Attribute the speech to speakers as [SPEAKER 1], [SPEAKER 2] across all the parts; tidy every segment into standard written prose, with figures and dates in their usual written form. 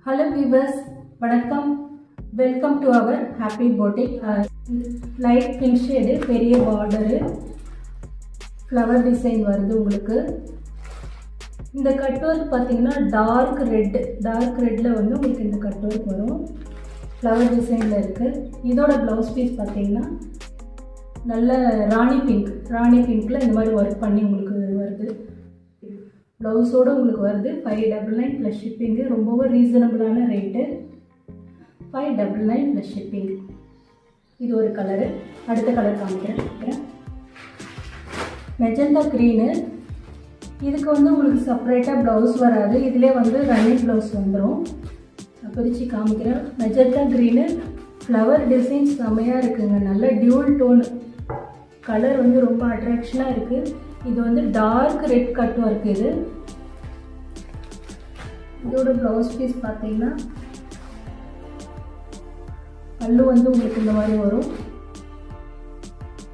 [SPEAKER 1] Hello viewers, வணக்கம். Welcome to our happy boutique. Light pink shade, பெரிய border, flower design வருது உங்களுக்கு. இந்த கட் வர்க் பாத்தீங்கன்னா டார்க் ரெட்ல வந்து உங்களுக்கு இந்த கட் வர்க் வரும். flower designல இருக்கு. இதோட blouse piece பாத்தீங்கன்னா நல்ல ராணி பிங்க்ல இந்த மாதிரி வர்க் பண்ணி உங்களுக்கு வருது. ப்ளவுஸோடு உங்களுக்கு வருது 599 ப்ளஸ் ஷிப்பிங்கு. ரொம்பவே ரீசனபிளான ரேட்டு 599 ப்ளஸ் ஷிப்பிங். இது ஒரு கலரு. அடுத்த கலர் காமிக்கிறேன். Magenta green. இதுக்கு வந்து உங்களுக்கு செப்பரேட்டாக ப்ளவுஸ் வராது. இதிலே வந்து ரன்னிங் ப்ளவுஸ் வந்துடும். நான் பிரித்து காமிக்கிறேன். மெஜந்தா க்ரீனு ஃப்ளவர் டிசைன் செம்மையாக இருக்குங்க. நல்ல டியூல் டோன் கலர் வந்து ரொம்ப அட்ராக்ஷனாக இருக்குது. இது வந்து டார்க் ரெட் கட் ஒர்க். இதோட ப்ளவுஸ் பீஸ் பார்த்தீங்கன்னா பல்லு வந்து உங்களுக்கு இந்த மாதிரி வரும்.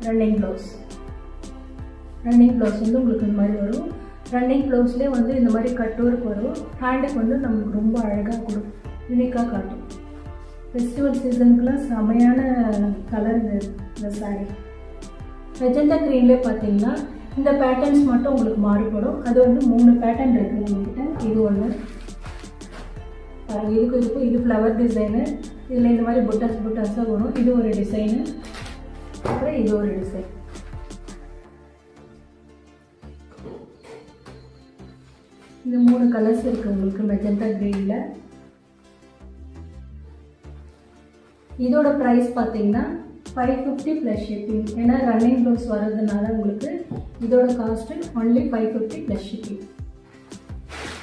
[SPEAKER 1] ரன்னிங் ப்ளவுஸ் வந்து உங்களுக்கு இந்த மாதிரி வரும். ரன்னிங் ப்ளவுஸ்லேயே வந்து இந்த மாதிரி கட் ஒர்க் வரும். ஹேண்டுக்கு வந்து நம்மளுக்கு ரொம்ப அழகாக கொடுக்கும், யூனிக்காக காட்டும். ஃபெஸ்டிவல் சீசனுக்குலாம் செமையான கலர் இந்த சாரீ. மெஜந்தா க்ரீன்லேயே பார்த்தீங்கன்னா இந்த பேட்டர்ன்ஸ் மட்டும் உங்களுக்கு மாறுபடும். அது வந்து 3 பேட்டர்ன் இருக்குது நம்மகிட்ட. இது ஒன்று இதுக்கும் இது ஃப்ளவர் டிசைனு. இதில் இந்த மாதிரி புட்டாஸாக வரும். இது ஒரு டிசைனு. அப்புறம் இது ஒரு டிசைன். இந்த 3 கலர்ஸ் இருக்குது உங்களுக்கு மெஜந்தா க்ரீனில். இதோட ப்ரைஸ் பார்த்தீங்கன்னா 550 ப்ளஸ் ஷிப்பிங். ஏன்னா ரன்னிங் ப்ளவுஸ் வர்றதுனால உங்களுக்கு இதோட காஸ்ட்டு ஒன்லி 550 ப்ளஸ் ஷிப்பிங்.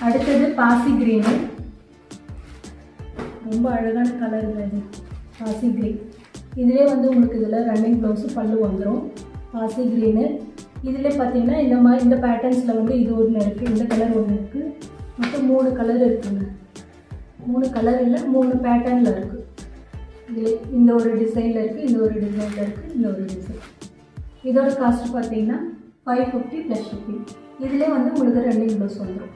[SPEAKER 1] அடுத்தது பாசி க்ரீனு. ரொம்ப அழகான கலர் இது பாசி க்ரீன். இதிலே வந்து உங்களுக்கு இதில் ரன்னிங் ப்ளவுஸு பல்லு வந்துடும். பாசி க்ரீனு. இதிலே பார்த்தீங்கன்னா இந்த பேட்டர்ன்ஸில் வந்து இது ஒன்று இருக்குது, இந்த கலர் ஒன்று இருக்குது. மொத்தம் 3 கலர் இருக்குங்க. 3 கலர் இல்லை, 3 பேட்டர்னில் இருக்குது. இதில் இந்த ஒரு டிசைனில் இருக்குது, இந்த ஒரு டிசைனில் இருக்குது, இந்த ஒரு டிசைன். இதோட காஸ்ட் பார்த்தீங்கன்னா 550 ப்ளஸ் ஷிப்பிங். இதிலே வந்து உங்களுக்கு ரன்னிங் ப்ளவுஸ் வந்துடும்.